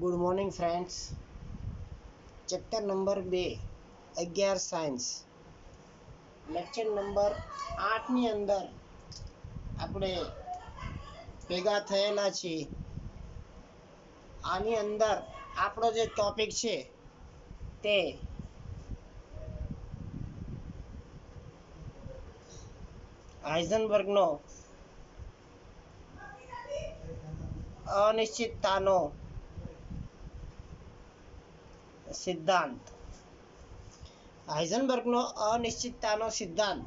Good morning friends. Chapter number 2 11 science lecture number 8ની અંદર આપણે ભેગા થયેલા છીએ. આની અંદર આપણો જે ટોપિક છે તે હાઇઝનબર્ગનો અનિશ્ચિતતાનો સિદ્ધાંત. હાઇઝનબર્ગનો અનિશ્ચિતતાનો સિદ્ધાંત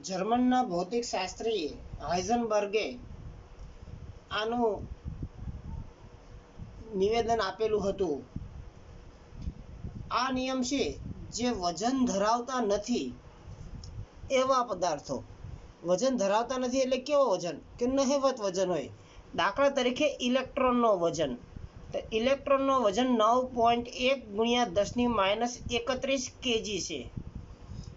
જર્મનના ભૌતિકશાસ્ત્રી હાઇઝનબર્ગે આનું નિવેદન આપેલું હતું. આ નિયમ છે જે વજન ધરાવતા નથી એવા પદાર્થો, વજન ધરાવતા નથી એટલે કેવો વજન કે નહિવત વજન હોય. દાખલા તરીકે ઇલેક્ટ્રોનનો વજન, તો ઇલેક્ટ્રોનનો વજન 9.1 × 10⁻31 kg છે.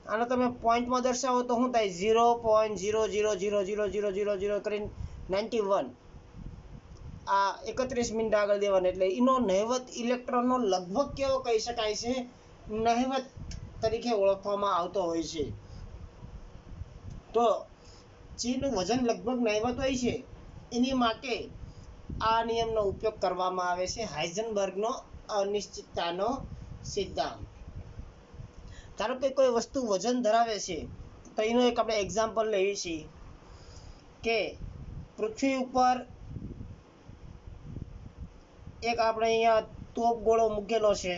આનો તમે પોઈન્ટમાં દર્શાવો તો શું થાય? 0.000000 કરીને 91. આ 31 મિનિટ આગળ દેવાના એટલે એનો નહિવત ઇલેક્ટ્રોનનો લગભગ કેવો કહી શકાય છે? નહિવત તરીકે ઓળખવામાં આવતો હોય છે. તો જેનું વજન લગભગ નહિવત હોય છે એની માટે આ નિયમનો ઉપયોગ કરવામાં આવે છે, હાઇઝનબર્ગનો અનિશ્ચિતતાનો સિદ્ધાંત. ધારો કે કોઈ વસ્તુ વજન ધરાવે છે તો એનું એક આપણે એક્ઝામ્પલ લઈએ છીએ કે પૃથ્વી ઉપર એક આપણે અહીંયા તોપ ગોળો મૂકેલો છે.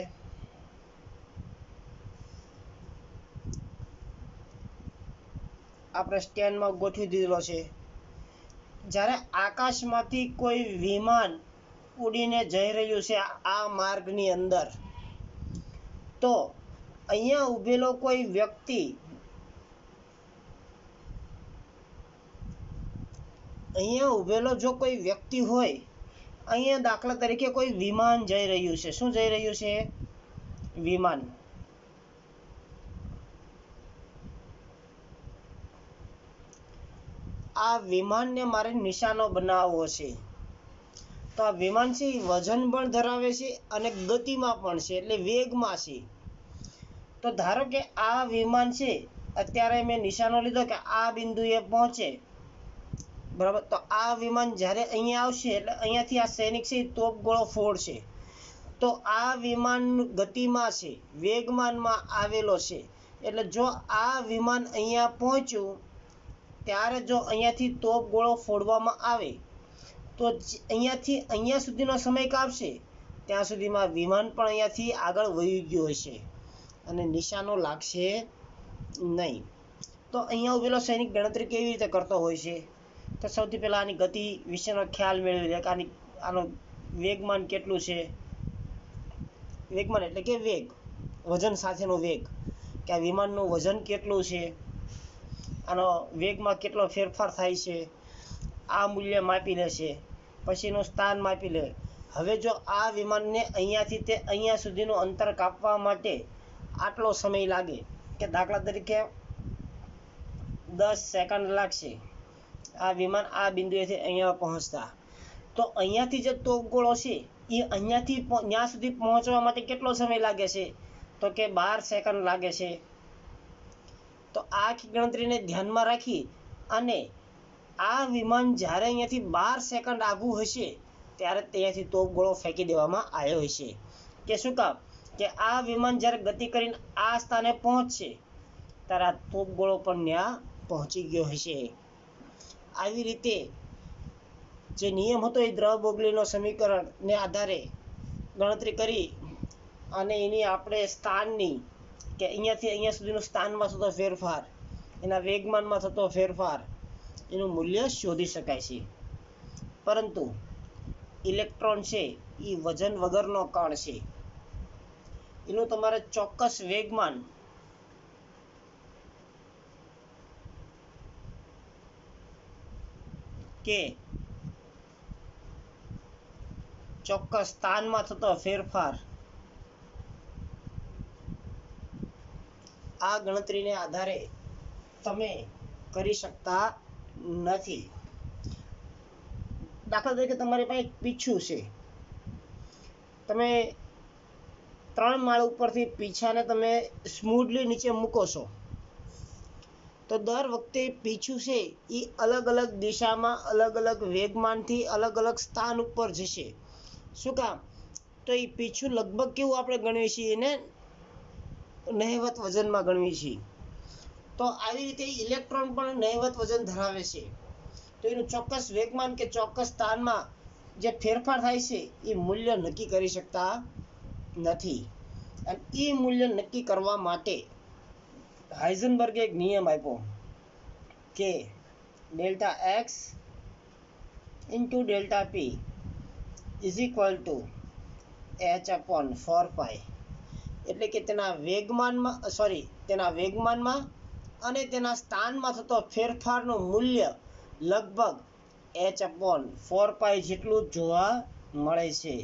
આપણે સ્ટેન્ડમાં ગોઠવી દીધેલો છે. જ્યારે આકાશમાંથી કોઈ વિમાન ઉડીને જઈ રહ્યું છે આ માર્ગની અંદર, તો અહીંયા ઊભેલો કોઈ વ્યક્તિ જો કોઈ વ્યક્તિ હોય, અહીંયા દાખલા તરીકે કોઈ વિમાન જઈ રહ્યું છે. શું જઈ રહ્યું છે? વિમાન. આ વિમાનને મારે નિશાનો બનાવવો છે. તો આ વિમાન છે એ વજન પણ ધરાવે છે અને ગતિમાં પણ છે, એટલે વેગમાં છે. તો ધારો કે આ વિમાન છે, અત્યારે મેં નિશાનો લીધો કે આ બિંદુએ પહોંચે, બરાબર. તો આ વિમાન જ્યારે અહીંયા આવશે એટલે અહીંયાથી આ સૈનિક છે એ તોપ ગોળો ફોડશે. તો આ વિમાન ગતિમાં છે, વેગમાનમાં આવેલો છે. એટલે જો આ વિમાન અહીંયા પહોંચ્યું ત્યારે જો અહીંયાથી તોપ ગોળો ફોડવામાં આવે તો અહીંયાથી અહીંયા સુધીનો સમય કાપશે, ત્યાં સુધીમાં વિમાન પણ અહીંયાથી આગળ વહી ગયો હશે અને નિશાનો લાગશે નહીં. તો અહીંયા ઉભેલો સૈનિક ગણતરી કેવી રીતે કરતો હોય છે? તો સૌથી પહેલાં આની ગતિ વિશેનો ખ્યાલ મેળવી લે કે આનો વેગમાન કેટલું છે. વેગમાન એટલે કે વેગ, વજન સાથેનો વેગ, કે આ વિમાનનું વજન કેટલું છે, આનો વેગમાં કેટલો ફેરફાર થાય છે, આ મૂલ્ય માપી લેશે. પછી એનું સ્થાન માપી લે. હવે જો આ વિમાનને અહીંયાથી તે અહીંયા સુધીનું અંતર કાપવા માટે આટલો સમય લાગે, કે દાખલા તરીકે 10 સેકન્ડ લાગશે આ વિમાન આ બિંદુએથી અહીંયા પહોંચતા, તો અહીંયાથી જે તોપગોળો છે એ અહીંયાથી ત્યાં સુધી પહોંચવા માટે કેટલો સમય લાગે છે? તો કે 12 સેકન્ડ લાગે છે. તો આ આખી ગણતરીને ધ્યાનમાં રાખી અને આ વિમાન જ્યારે અહીંયાથી 12 સેકન્ડ આગું હશે ત્યારે ત્યાંથી તોપગોળો ફેંકી દેવામાં આવ્યો હશે. કે શું કામ? કે આ વિમાન જ્યારે ગતિ કરીને આ સ્થાને પહોંચશે ત્યારે આ તોપગોળો પણ ત્યાં પહોંચી ગયો હશે. આવી રીતે જે નિયમ હતો એ દ્રવ-બોગલીનો સમીકરણને આધારે ગણતરી કરી અને એની આપણે સ્થાનની, કે અહીંયાથી અહીંયા સુધીનું સ્થાનમાં થતો ફેરફાર, એના વેગમાનમાં થતો ફેરફાર, એનું મૂલ્ય શોધી શકાય છે. પરંતુ ઇલેક્ટ્રોન છે એ વજન વગરનો કણ છે. એનું તમારે ચોક્કસ વેગમાન કે ચોક્કસ સ્થાનમાં થતો ફેરફાર આ ગણતરીને આધારે તમે કરી શકતા નથી. દાખલા તરીકે તમારી પાસે એક પીછું છે, તમે 3 માળ ઉપરથી પીછાને તમે સ્મૂથલી નીચે મૂકો છો, તો દર વખતે પીછું છે એ અલગ અલગ દિશામાં અલગ અલગ વેગમાનથી અલગ અલગ સ્થાન ઉપર જશે. શું કામ? તો એ પીછું લગભગ કેવું આપણે ગણીએ છીએ એને નહિવત વજનમાં ગણવી છીએ. તો આવી રીતે ઇલેક્ટ્રોન પણ નહિવત વજન ધરાવે છે. તો એનું ચોક્કસ વેગમાન કે ચોક્કસ સ્થાનમાં જે ફેરફાર થાય છે એ મૂલ્ય નક્કી કરી શકતા નથી. અને એ મૂલ્ય નક્કી કરવા માટે હાઇઝનબર્ગે એક નિયમ આપ્યો કે delta x into delta P is equal to h/4π. એટલે કે તેના વેગમાનમાં અને તેના સ્થાનમાં થતો ફેરફારનું મૂલ્ય લગભગ h/4π જેટલું જોવા મળે છે.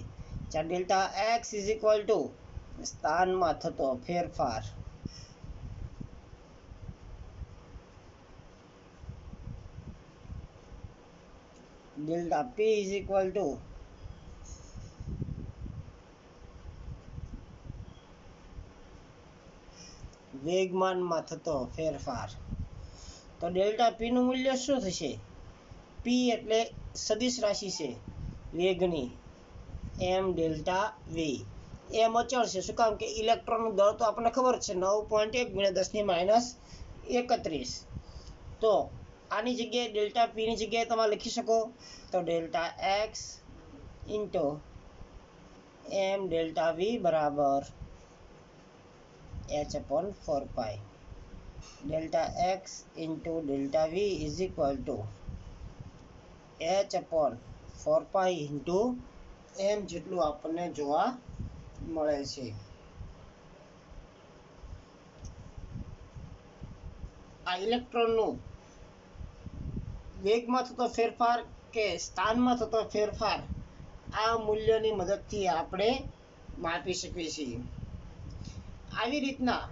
જ્યાં delta X is equal to સ્થાનમાં થતો ફેરફાર, delta P is equal to વેગમાનમાં થતો ફેરફાર. તો ડેલ્ટા પી નું મૂલ્ય શું થશે? પી એટલે સદિશ રાશિ છે વેગની, એમ ડેલ્ટા વી. એમ અચળ છે. શું કામ કે ઇલેક્ટ્રોનનું દળ તો આપણને ખબર છે 9.1 × 10⁻31. તો આની જગ્યાએ ડેલ્ટા પી ની જગ્યાએ તમે લખી શકો તો delta x into m delta વી બરાબર h/4π. Delta x into delta v is equal to h/4π into m જેટલું આપણને જોવા મળે છે. આ ઇલેક્ટ્રોનનું વેગમાં થતો ફેરફાર કે સ્થાનમાં થતો ફેરફાર આ મૂલ્યની મદદથી આપણે માપી શકીએ છીએ. આવી રીતના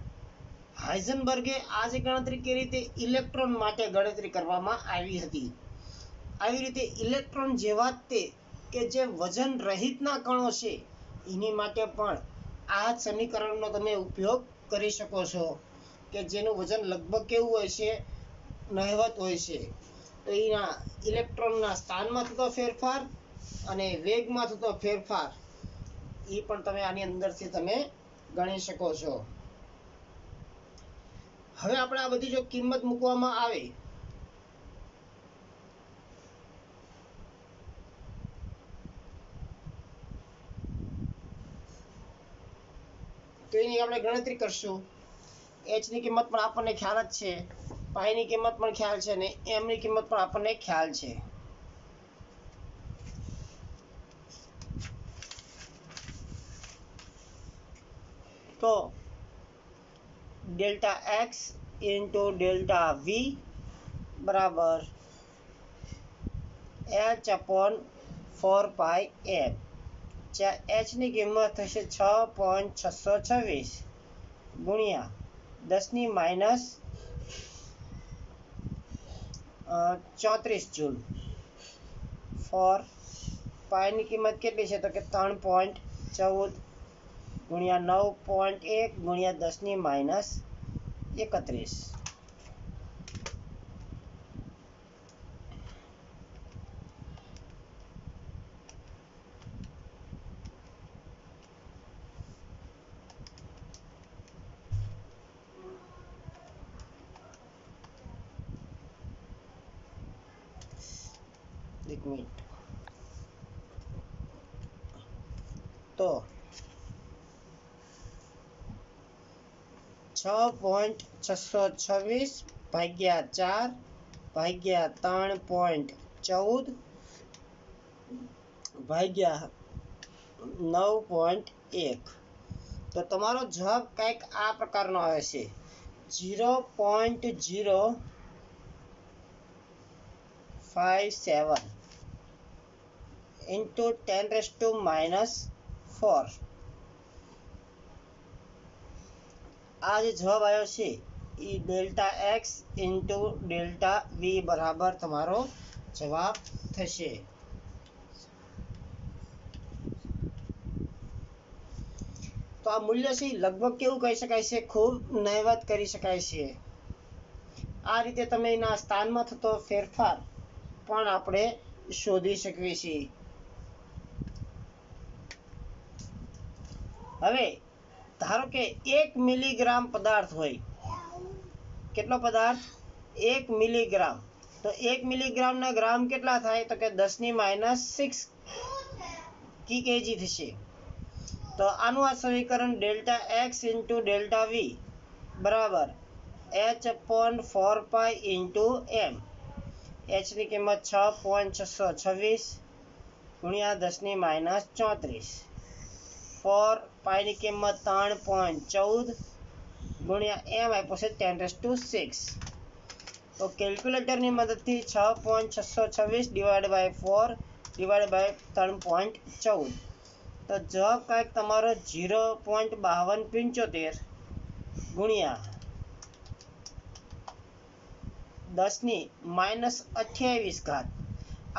હાઇઝનબર્ગે આ જે ગણતરી કરી રીતે ઇલેક્ટ્રોન માટે ગણતરી કરવામાં આવી હતી. આવી રીતે ઇલેક્ટ્રોન જેવા તે કે જે વજન રહિતના કણો છે એની માટે પણ આ સમીકરણનો તમે ઉપયોગ કરી શકો છો કે જેનું વજન લગભગ કેવું હોય છે? નહિવત હોય છે. તો એના ઇલેક્ટ્રોનના સ્થાનમાં થતો ફેરફાર અને વેગમાં થતો ફેરફાર એ પણ તમે આની અંદરથી તમે ગણી શકો છો. હવે આપણે આ બધી જો કિંમત મૂકવામાં આવે તો એની આપણે ગણતરી કરશું. h ની કિંમત પણ આપણને ખ્યાલ જ છે, પાઈ ની કિંમત પણ ખ્યાલ છે અને m ની કિંમત પણ આપણને ખ્યાલ છે. તો ડેલ્ટા એક્સ ઇન્ટુ ડેલ્ટા વી બરાબર h/4π m. જ્યાં h ની કિંમત થશે 6.626 ગુણ્યા 10⁻34 જૂલ. ફોર પાઈની કિંમત કેટલી છે? તો કે 3.14 ગુણ્યા 9.1 ગુણ્યા 10⁻31. એક મિનિટ. તો 6.626 ભાગ્યા 4 ભાગ્યા 3.14 ભાગ્યા 9.1. તો તમારો જવાબ કંઈક આ પ્રકારનો આવે છે 0.057 ઇન્ટુ 10⁻⁴. આ જે જવાબ આવ્યો છે એ ડેલ્ટા એક્સ ઇન્ટુ ડેલ્ટા વી બરાબર તમારો જવાબ થશે. તો આ મૂલ્ય છે લગભગ કેવું કહી શકાય છે, ખૂબ નહિવત કરી શકાય છે. આ રીતે તમે એના સ્થાનમાં થતો ફેરફાર પણ આપણે શોધી શકીએ છીએ. હવે ધારો કે 1 મિલીગ્રામ પદાર્થ હોય. કેટલો પદાર્થ? 1 મિલીગ્રામ. તો 1 મિલીગ્રામના ગ્રામ કેટલા થાય? તો કે 10⁻6 કેજી થશે. તો આનું આ સમીકરણ ડેલ્ટા એક્સ ઇન્ટુ ડેલ્ટા વી બરાબર h/4π ઇન્ટુ એમ. એચની કિંમત 6.626 ગુણ્યા 10⁻34. 4 ની કિંમત 3.14 ગુણ્યા એમ આપ્યો છે 10⁻6. તો કેલ્ક્યુલેટરની મદદથી 6.626 ડિવાઇડ બાય 4 ડિવાઇડ બાય 3.14. તો જવાબ કાંઈક તમારો 0.5275 ગુણ્યા 10⁻28.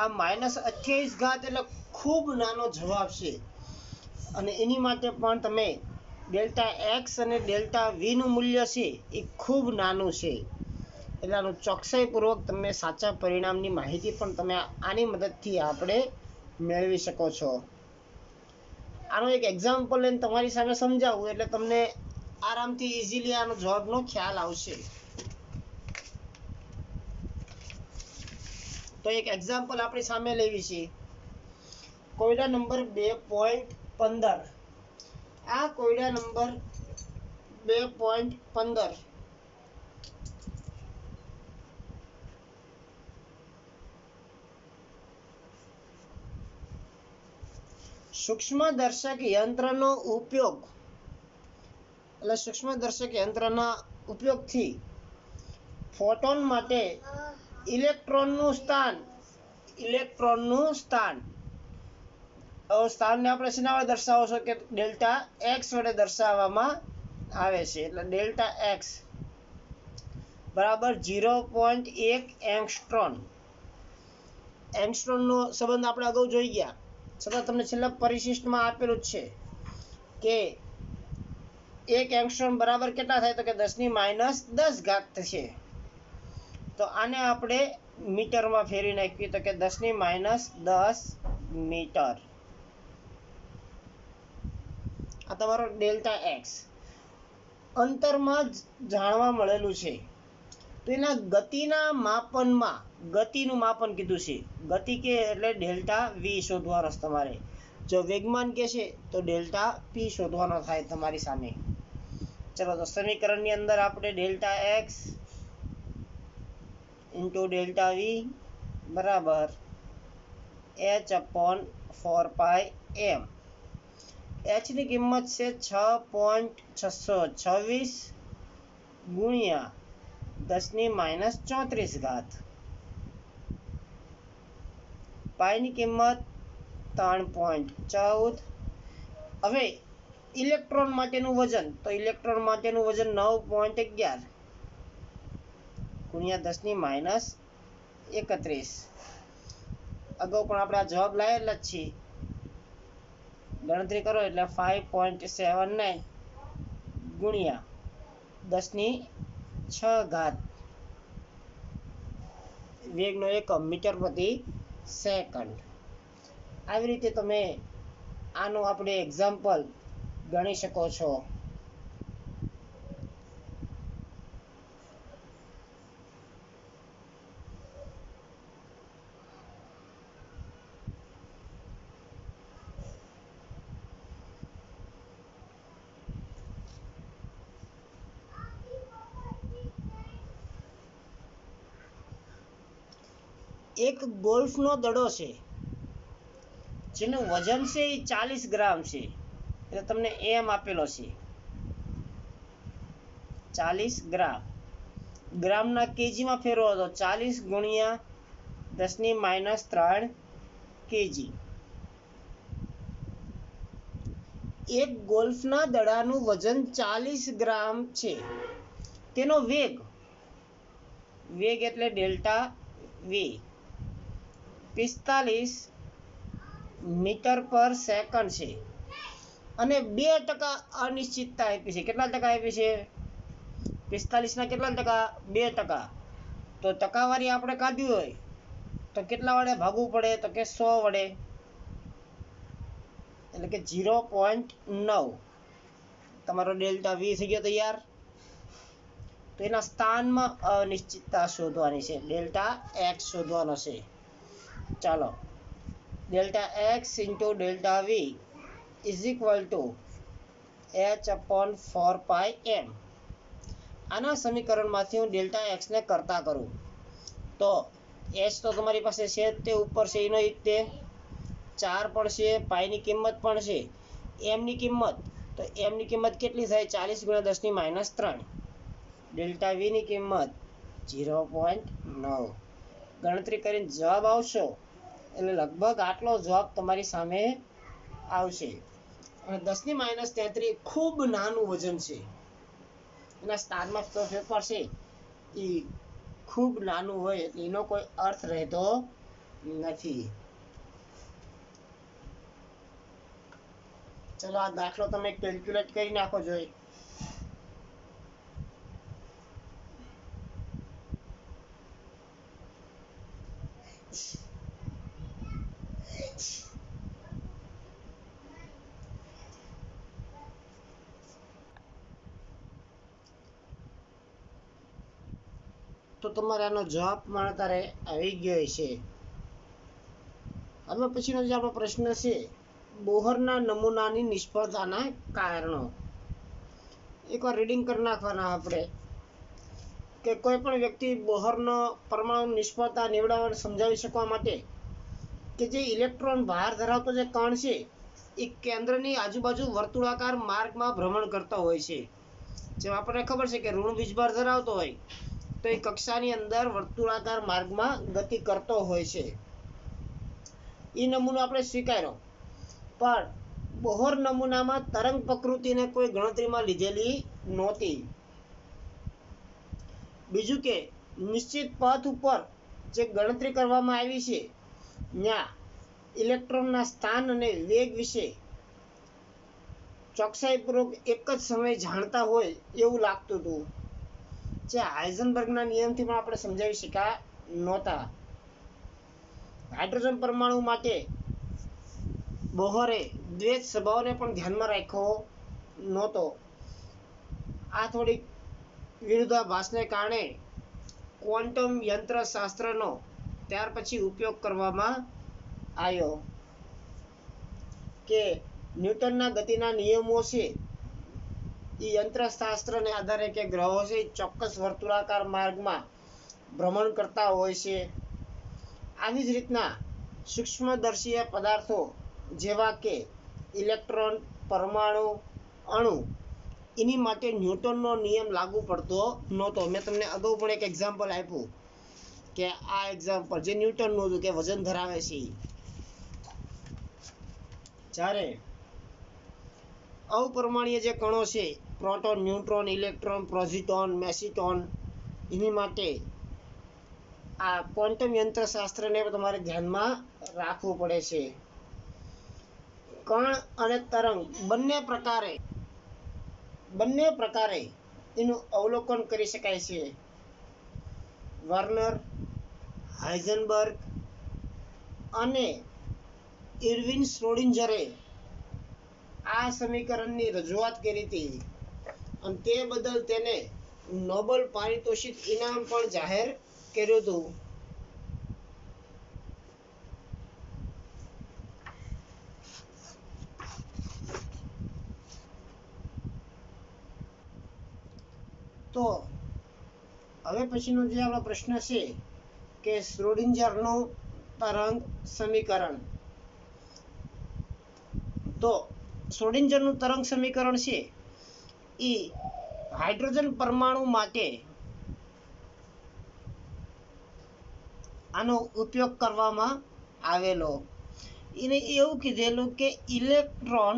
આ -28 એટલે ખૂબ નાનો જવાબ છે. અને એની માટે પણ તમે ડેલ્ટા એક્સ અને ડેલ્ટા વીનું મૂલ્ય છે એ ખૂબ નાનું છે. એટલે આનું ચોકસાઈપૂર્વક તમે સાચા પરિણામની માહિતી પણ તમે આની મદદથી આપણે મેળવી શકો છો. આનું એક એક્ઝામ્પલ લઈને તમારી સામે સમજાવું એટલે તમને આરામથી ઇઝીલી આનો જવાબનો ખ્યાલ આવશે. તો એક એક્ઝામ્પલ આપણી સામે લેવી છે. કોયડા નંબર 2.15. આ કોયડા નંબર 2.15 સૂક્ષ્મદર્શક યંત્રનો ઉપયોગ એટલે સૂક્ષ્મદર્શક યંત્રના ઉપયોગથી ફોટોન માટે ઇલેક્ટ્રોનનું સ્થાનને આપણે શેના વડે દર્શાવો છો કે ડેલ્ટા એક્સ વડે દર્શાવવામાં આવે છે. એટલે ડેલ્ટા એક્સ બરાબર 0.1 એંગસ્ટ્રોમ. એંગસ્ટ્રોમનો સંબંધ આપણે અગાઉ જોઈ ગયા, છતાં તમને છેલ્લા પરિશિષ્ટમાં આપેલું જ છે કે 1 એંગસ્ટ્રોમ બરાબર કેટલા થાય? તો કે 10⁻10 થશે. તો આને આપણે મીટરમાં ફેરવી નાખીએ તો કે 10⁻10 મીટર. આ તમારો ડેલ્ટા એક્સ અંતરમાં જાણવા મળેલું છે. તો એના ગતિના માપનમાં ગતિનું માપન કીધું છે. ગતિ કે એટલે ડેલ્ટા વી શોધવાનો તમારે. જો વેગમાન કે છે તો ડેલ્ટા પી શોધવાનો થાય તમારી સામે. ચલો તો સમીકરણની અંદર આપણે ડેલ્ટા એક્સ ઇન્ટુ ડેલ્ટા વી બરાબર h/4π એમ. એચની કિંમત છે 6.626 ગુણ્યા 10⁻34. પાઈની કિંમત 3.14. હવે ઇલેક્ટ્રોન માટેનું વજન, તો ઇલેક્ટ્રોન માટેનું વજન 9.11 ગુણ્યા 10⁻31. અગાઉ પણ આપણે આ જવાબ લાયેલા જ છીએ. ગણતરી કરો એટલે 5.79 ગુણ્યા 10⁶. વેગનો એકમ મીટર પ્રતિ સેકન્ડ. આવી રીતે તમે આનું આપણે એક્ઝામ્પલ ગણી શકો છો. એક ગોલ્ફનો દડો છે જેનું વજન છે એ 40 ગ્રામ છે. એટલે તમને એમ આપેલો છે 40 ગ્રામ. ગ્રામના કેજીમાં ફેરવો તો 40 ગુણ્યા 10⁻³ કેજી. એક ગોલ્ફના દડાનું વજન 40 ગ્રામ છે. તેનો વેગ એટલે ડેલ્ટા વી 45 મીટર પર સેકન્ડ છે અને 2% અનિશ્ચિતતા આપી છે. કેટલા ટકા આપી છે? 45 ના કેટલા ટકા? 2%. તો ટકાવારી આપણે કાઢવી હોય તો કેટલા વડે ભાગવું પડે? તો કે 100 વડે, એટલે કે 0.9 તમારો ડેલ્ટા વી થઈ ગયો તૈયાર. તો એના સ્થાનમાં અનિશ્ચિતતા શોધવાની છે, ડેલ્ટા એક્સ શોધવાનો છે. ચાલો, delta x into delta v is equal to h/4πm. આના સમીકરણમાંથી હું ડેલ્ટા એક્સને કરતા કરું તો એચ તો તમારી પાસે છે જ, તે ઉપર છે એનો એક તે 4 પણ છે, પાઈની કિંમત પણ છે. એમની કિંમત, તો એમની કિંમત કેટલી થાય? 40 × 10⁻³ ડેલ્ટા વીની કિંમત 0.9. ગણતરી કરીને જવાબ આવશો એટલે લગભગ આટલો જવાબ તમારી સામે આવશે. અને 10⁻³ ખૂબ નાનું વજન છે, એના સ્થાનમાં ફેરફાર છે એ ખૂબ નાનું હોય એટલે એનો કોઈ અર્થ રહેતો નથી. ચલો, આ દાખલો તમે કેલ્ક્યુલેટ કરી નાખો જોઈએ. તો તમારે આનો જવાબ મળતા આવી ગયો છે. હવે પછીનો જે આપણો પ્રશ્ન છે, બોહરના નમૂનાની નિષ્ફળતાના કારણો. એકવાર રીડિંગ કરી નાખવાના આપણે કે કોઈ પણ વ્યક્તિ બોહરનો પરમાણુ નિષ્ફળતા નિવડાવવાને સમજાવી શકવા માટે કે જે ઇલેક્ટ્રોન બહાર ધરાવતો જે કણ છે એ કેન્દ્રની આજુબાજુ વર્તુળાકાર માર્ગમાં ભ્રમણ કરતો હોય છે. જેમ આપણને ખબર છે કે ઋણ વીજભાર ધરાવતો હોય તો એ કક્ષાની અંદર વર્તુળાકાર માર્ગમાં ગતિ કરતો હોય છે. એ નમૂનો આપણે સ્વીકાર્યો, પણ બોહર નમૂનામાં તરંગ પ્રકૃતિને કોઈ ગણતરીમાં લીધેલી નહોતી. બીજું કે નિશ્ચિત પથ ઉપર જે ગણતરી કરવામાં આવી છે ત્યાં ઇલેક્ટ્રોનના સ્થાન અને વેગ વિશે ચોકસાઈપૂર્વક એક જ સમયે જાણતા હોય એવું લાગતું હતું, જે હાઇઝનબર્ગના નિયમથી પણ આપણે સમજાવી શક્યા નહોતા. હાઇડ્રોજન પરમાણુ માટે બોહરે દ્વૈત સ્વભાવને પણ ધ્યાનમાં રાખ્યો નહોતો. આ થોડીક વિરોધાભાસને કારણે ક્વોન્ટમ યંત્રશાસ્ત્રનો ત્યાર પછી ઉપયોગ કરવામાં આવ્યો કે ન્યૂટનના ગતિના નિયમો છે એ યંત્રશાસ્ત્રને આધારે કે ગ્રહો છે ચોક્કસ વર્તુળાકાર માર્ગમાં ભ્રમણ કરતા હોય છે. આવી જ રીતના સૂક્ષ્મદર્શીય પદાર્થો જેવા કે ઇલેક્ટ્રોન, પરમાણુ, અણુ, એની માટે ન્યૂટનનો નિયમ લાગુ પડતો નહોતો. મેં તમને અગાઉ પણ એક એક્ઝામ્પલ આપ્યું કે આ એક્ઝામ્પલ જે ન્યૂટનનું હતું કે વજન ધરાવે છે. જ્યારે અપરમાણ્વીય જે કણો છે, પ્રોટોન, ન્યુટ્રોન, ઇલેક્ટ્રોન, પ્રોઝિટોન, મેસિટોન, એની માટે આ ક્વોન્ટમ યંત્રશાસ્ત્રને તમારે ધ્યાનમાં રાખવું પડે છે. કણ અને તરંગ બંને પ્રકારે એનું અવલોકન કરી શકાય છે. વર્નર, હાઇઝનબર્ગ અને ઇર્વિન શ્રોડિંજરે આ સમીકરણની રજૂઆત કરી હતી અને તે બદલ તેને નોબેલ પારિતોષિક ઇનામ પણ જાહેર કર્યું હતું. તો હવે પછીનો જે આપણો પ્રશ્ન છે કે શ્રોડિંજરનું તરંગ સમીકરણ. તો શ્રોડિંજરનું તરંગ સમીકરણ છે એ હાઇડ્રોજન પરમાણુ માટે આનો ઉપયોગ કરવામાં આવેલો. એને એવું કીધેલું કે ઇલેક્ટ્રોન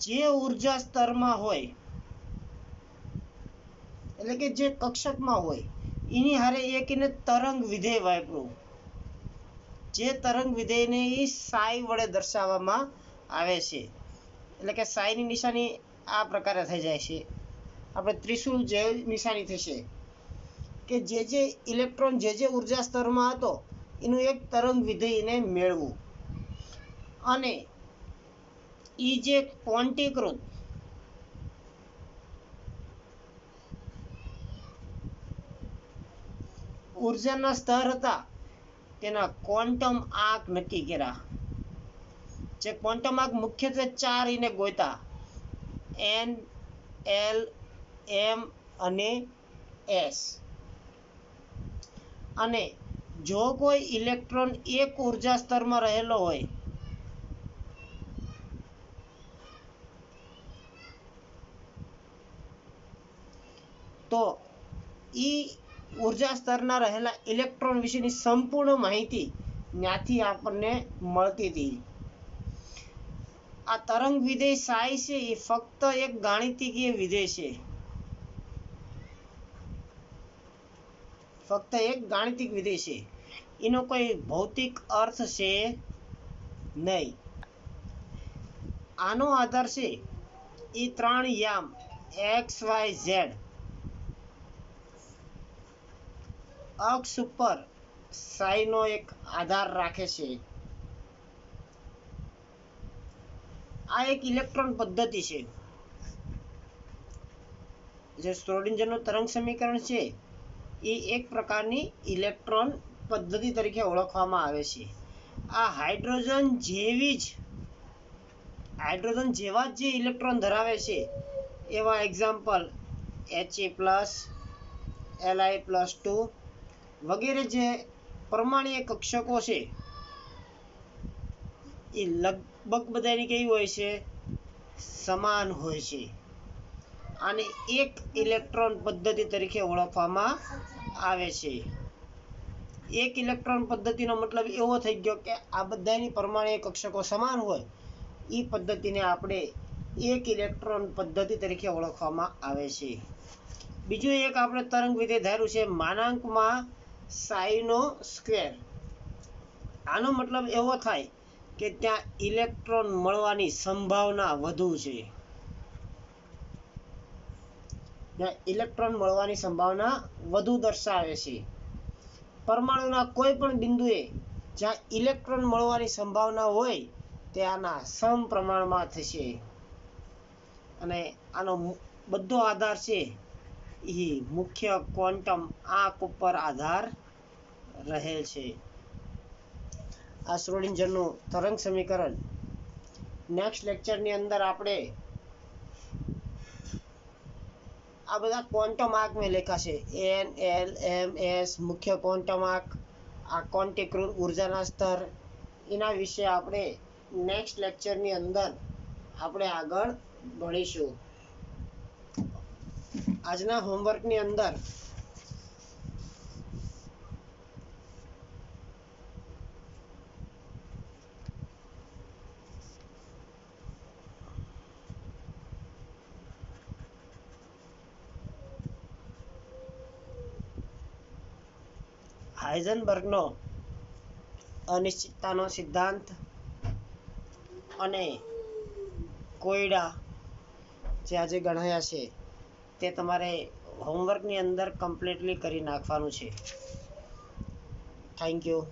જે ઉર્જા સ્તરમાં હોય એટલે કે જે કક્ષકમાં હોય એની હારે એક એને તરંગ વિધેય વાપરું, જે તરંગ વિધેયને સાઈ વડે દર્શાવવામાં આવે છે. એટલે કે સાઈની નિશાની આ પ્રકારે થઈ જાય છે. આપણે ત્રિશુળ જેવી નિશાની થશે કે જે ઇલેક્ટ્રોન જે ઉર્જા સ્તરમાં હતો એનું એક તરંગ વિધેયને મેળવું, અને એ જે ક્વોન્ટીકૃત ઉર્જાના સ્તર હતા તેના ક્વોન્ટમ આંક નક્કી કર્યા. જે ક્વોન્ટમ આંક મુખ્યત્વે 4 એને ગોતા: N, L, M અને S. અને જો કોઈ ઇલેક્ટ્રોન એક ઉર્જા સ્તરમાં રહેલો હોય તો એ ઉર્જા સ્તરના રહેલા ઇલેક્ટ્રોન વિશેની સંપૂર્ણ માહિતી ત્યાંથી આપણને મળતી હતી. આ તરંગ વિધેય સાઈ છે એ ફક્ત એક ગાણિતિકીય વિધેય છે, ફક્ત એક ગાણિતિક વિધેય છે. એનો કોઈ ભૌતિક અર્થ છે નહીં. આનો આધાર છે એ 3 યામ XYZ અક્ષ ઉપર સાઈનો એક આધાર રાખે છે. આ એક ઇલેક્ટ્રોન પદ્ધતિ છે. જે શ્રોડિંજરનું તરંગ સમીકરણ છે એ એક પ્રકારની ઇલેક્ટ્રોન પદ્ધતિ તરીકે ઓળખવામાં આવે છે. આ હાઇડ્રોજન જેવા જ જે ઇલેક્ટ્રોન ધરાવે છે એવા એક્ઝામ્પલ He+, Li+2 વગેરે જે પરમાણ્વીય કક્ષકો છે એ લગભગ બધાની કેવી હોય છે? સમાન હોય છે. આને એક ઇલેક્ટ્રોન પદ્ધતિ તરીકે ઓળખવામાં આવે છે. એક ઇલેક્ટ્રોન પદ્ધતિનો મતલબ એવો થઈ ગયો કે આ બધાની પરમાણ્વીય કક્ષકો સમાન હોય. એ પદ્ધતિને આપણે એક ઇલેક્ટ્રોન પદ્ધતિ તરીકે ઓળખવામાં આવે છે. બીજું એક આપણે તરંગ વિધેય ધાર્યું છે માનાંકમાં સાઈનો સ્ક્વેર. આનો મતલબ એવો થાય કે ત્યાં ઇલેક્ટ્રોન મળવાની સંભાવના વધુ છે. ઇલેક્ટ્રોન મળવાની સંભાવના વધુ દર્શાવે છે. પરમાણુના કોઈ પણ બિંદુએ જ્યાં ઇલેક્ટ્રોન મળવાની સંભાવના હોય ત્યાંના સમપ્રમાણમાં થશે. અને આનો બધો આધાર છે એ મુખ્ય ક્વોન્ટમ આંક ઉપર આધાર રહેલ છે. આ શ્રોડિંજરનું તરંગ સમીકરણ. નેક્સ્ટ લેક્ચરની અંદર આપણે આ બધા ક્વોન્ટમ આંક મેં લખ્યા છે. N, L, M, S મુખ્ય ક્વોન્ટમ આંક, આ ક્વોન્ટીકૃત ઉર્જાના સ્તર, એના વિશે આપણે નેક્સ્ટ લેક્ચરની અંદર આપણે આગળ ભણીશું. આજના હોમવર્કની અંદર હાઇઝનબર્ગનો અનિશ્ચિતતાનો સિદ્ધાંત અને કોયડા જે આજે ગણાયા છે તે તમારે હોમવર્કની અંદર કમ્પ્લીટલી કરી નાખવાનું છે. Thank you.